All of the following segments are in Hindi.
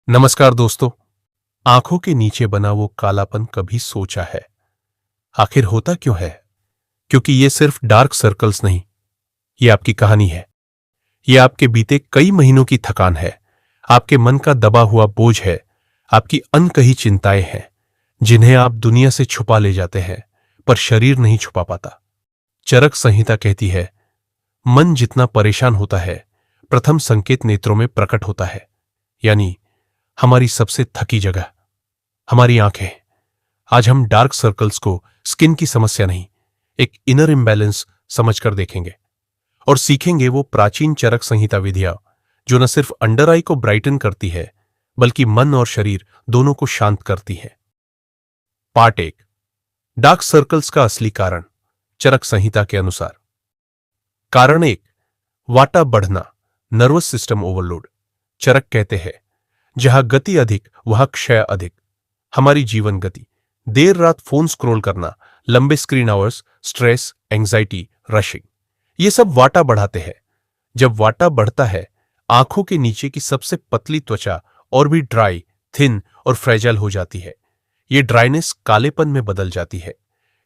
नमस्कार दोस्तों। आंखों के नीचे बना वो कालापन कभी सोचा है आखिर होता क्यों है? क्योंकि ये सिर्फ डार्क सर्कल्स नहीं, ये आपकी कहानी है। ये आपके बीते कई महीनों की थकान है, आपके मन का दबा हुआ बोझ है, आपकी अनकही चिंताएं हैं जिन्हें आप दुनिया से छुपा ले जाते हैं पर शरीर नहीं छुपा पाता। चरक संहिता कहती है, मन जितना परेशान होता है प्रथम संकेत नेत्रों में प्रकट होता है। यानी हमारी सबसे थकी जगह हमारी आंखें। आज हम डार्क सर्कल्स को स्किन की समस्या नहीं, एक इनर इम्बैलेंस समझकर देखेंगे और सीखेंगे वो प्राचीन चरक संहिता विधियां जो न सिर्फ अंडर आई को ब्राइटन करती है बल्कि मन और शरीर दोनों को शांत करती है। पार्ट 1, डार्क सर्कल्स का असली कारण चरक संहिता के अनुसार। कारण 1, वाटा बढ़ना, नर्वस सिस्टम ओवरलोड। चरक कहते हैं, जहां गति अधिक वहां क्षय अधिक। हमारी जीवन गति, देर रात फोन स्क्रॉल करना, लंबे screen hours, stress, anxiety, rushing, ये सब वाटा बढ़ाते हैं। जब वाटा बढ़ता है, आंखों के नीचे की सबसे पतली त्वचा और भी ड्राई, थिन और फ्रेजाइल हो जाती है। ये ड्राइनेस कालेपन में बदल जाती है,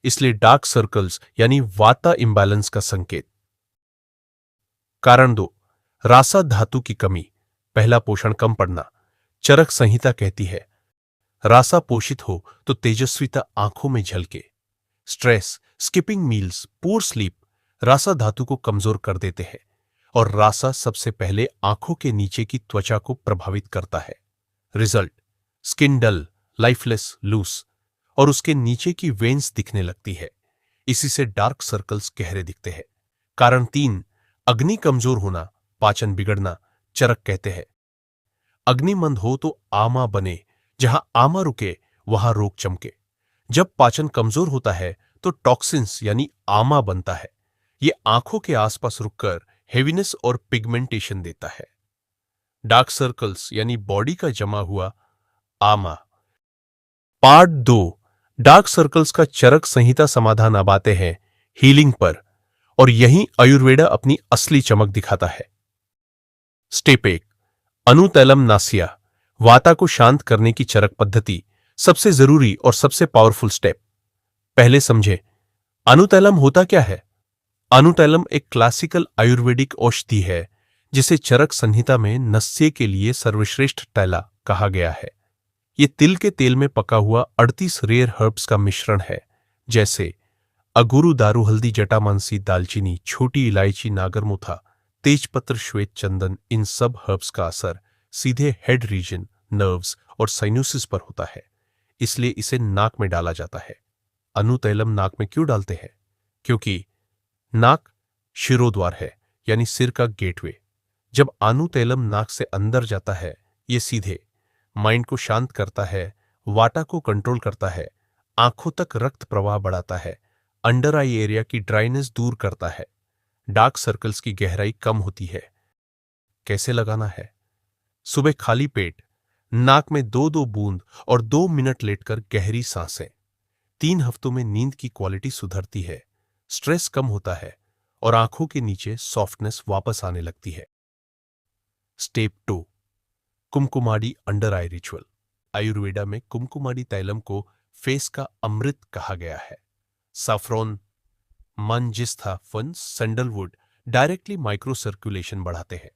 इसलिए डार्क सर्कल्स यानी वाता इंबैलेंस का संकेत। कारण 2, रासा धातु की कमी, पहला पोषण कम पड़ना। चरक संहिता कहती है, रासा पोषित हो तो तेजस्विता आंखों में झलके। Stress, skipping meals, poor sleep रासा धातु को कमजोर कर देते हैं और रासा सबसे पहले आंखों के नीचे की त्वचा को प्रभावित करता है। Result, skin dull, lifeless, loose और उसके नीचे की वेन्स दिखने लगती है। इसी से डार्क सर्कल्स गहरे दिखते हैं। कारण 3, अग्नि कमजोर होना, पाचन बिगड़ना। चरक कहते हैं, अग्निमंद हो तो आमा बने, जहां आमा रुके वहां रोग चमके। जब पाचन कमजोर होता है तो टॉक्सिन्स यानी आमा बनता है। ये आंखों के आसपास रुककर हेवीनेस और पिगमेंटेशन देता है। डार्क सर्कल्स यानी बॉडी का जमा हुआ आमा। पार्ट 2, डार्क सर्कल्स का चरक संहिता समाधान। अब आते हैं हीलिंग पर, और यहीं आयुर्वेदा अपनी असली चमक दिखाता है। स्टेप 1, अनुतैलम नासिया, वाता को शांत करने की चरक पद्धति। सबसे जरूरी और सबसे पावरफुल स्टेप। पहले समझे अनुतैलम होता क्या है। अनुतैलम एक क्लासिकल आयुर्वेदिक औषधि है जिसे चरक संहिता में नस्ये के लिए सर्वश्रेष्ठ तैला कहा गया है। यह तिल के तेल में पका हुआ 38 रेयर हर्ब्स का मिश्रण है, जैसे अगुरु, दारू, हल्दी, जटामांसी, दालचीनी, छोटी इलायची, नागरमुथा, तेजपत्र, श्वेत चंदन। इन सब हर्ब्स का असर सीधे हेड रीजन, नर्व्स और साइनोसिस पर होता है, इसलिए इसे नाक में डाला जाता है। अनुतैलम नाक में क्यों डालते हैं? क्योंकि नाक शिरोद्वार है, यानी सिर का गेटवे। जब अनुतैलम नाक से अंदर जाता है, यह सीधे माइंड को शांत करता है, वाटा को कंट्रोल करता है, आंखों तक रक्त प्रवाह बढ़ाता है, अंडर आई एरिया की ड्राइनेस दूर करता है, डार्क सर्कल्स की गहराई कम होती है। कैसे लगाना है? सुबह खाली पेट नाक में 2-2 बूंद और 2 मिनट लेटकर गहरी सांसें। 3 हफ्तों में नींद की क्वालिटी सुधरती है, स्ट्रेस कम होता है और आंखों के नीचे सॉफ्टनेस वापस आने लगती है। स्टेप 2, कुमकुमाडी अंडर आई रिचुअल। आयुर्वेदा में कुमकुमाडी तैलम को फेस का अमृत कहा गया है। सैफरॉन, मंजिस्था, फन, सैंडलवुड डायरेक्टली माइक्रो सर्कुलेशन बढ़ाते हैं।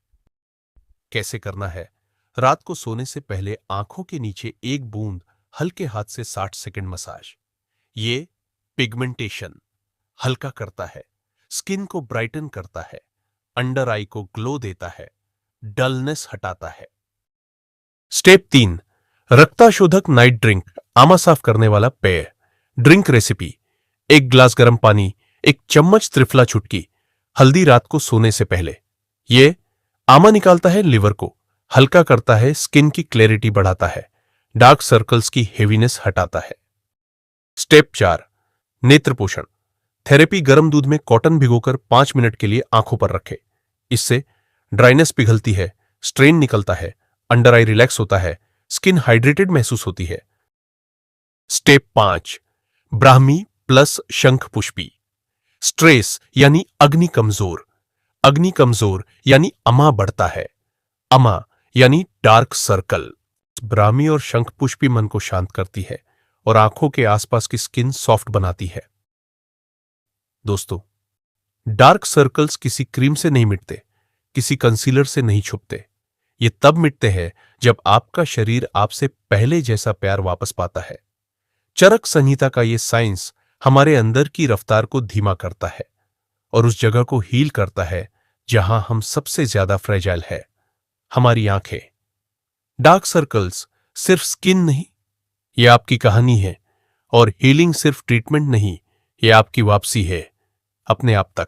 कैसे करना है? रात को सोने से पहले आंखों के नीचे 1 बूंद हल्के हाथ से 60 सेकंड मसाज। ये पिगमेंटेशन हल्का करता है, स्किन को ब्राइटन करता है, अंडर आई को ग्लो देता है, डलनेस हटाता है। स्टेप 3, रक्ताशोधक नाइट ड्रिंक, आमा साफ करने वाला पेय। ड्रिंक रेसिपी: 1 गिलास गर्म पानी, 1 चम्मच त्रिफला चुटकी, हल्दी रात को सोने से पहले। ये आमा निकालता है लिवर को, हल्का करता है, स्किन की क्लैरिटी बढ़ाता है, डार्क सर्कल्स की हेवीनेस हटाता है। स्टेप 4, नेत्र पोषण थेरेपी। गर्म दूध में कॉटन भिगोकर 5 मिनट के लिए आंखों पर रखें। इससे ड्राइनेस पिघलती है, स्ट्रेन निकलता है, अंडर आई रिलैक्स होता है, स्किन हाइड्रेटेड महसूस होती है। स्टेप 5, ब्राह्मी प्लस शंख पुष्पी। स्ट्रेस यानी अग्नि कमजोर, अग्नि कमजोर यानी अमा बढ़ता है, अमा यानी डार्क सर्कल। ब्राह्मी और शंखपुष्पी मन को शांत करती है और आंखों के आसपास की स्किन सॉफ्ट बनाती है। दोस्तों, डार्क सर्कल्स किसी क्रीम से नहीं मिटते, किसी कंसीलर से नहीं छुपते। ये तब मिटते हैं जब आपका शरीर आपसे पहले जैसा प्यार वापस पाता है। चरक संहिता का ये साइंस हमारे अंदर की रफ्तार को धीमा करता है और उस जगह को हील करता है जहां हम सबसे ज्यादा फ्रेजाइल है, हमारी आंखें। डार्क सर्कल्स सिर्फ स्किन नहीं, ये आपकी कहानी है। और हीलिंग सिर्फ ट्रीटमेंट नहीं, ये आपकी वापसी है अपने आप तक।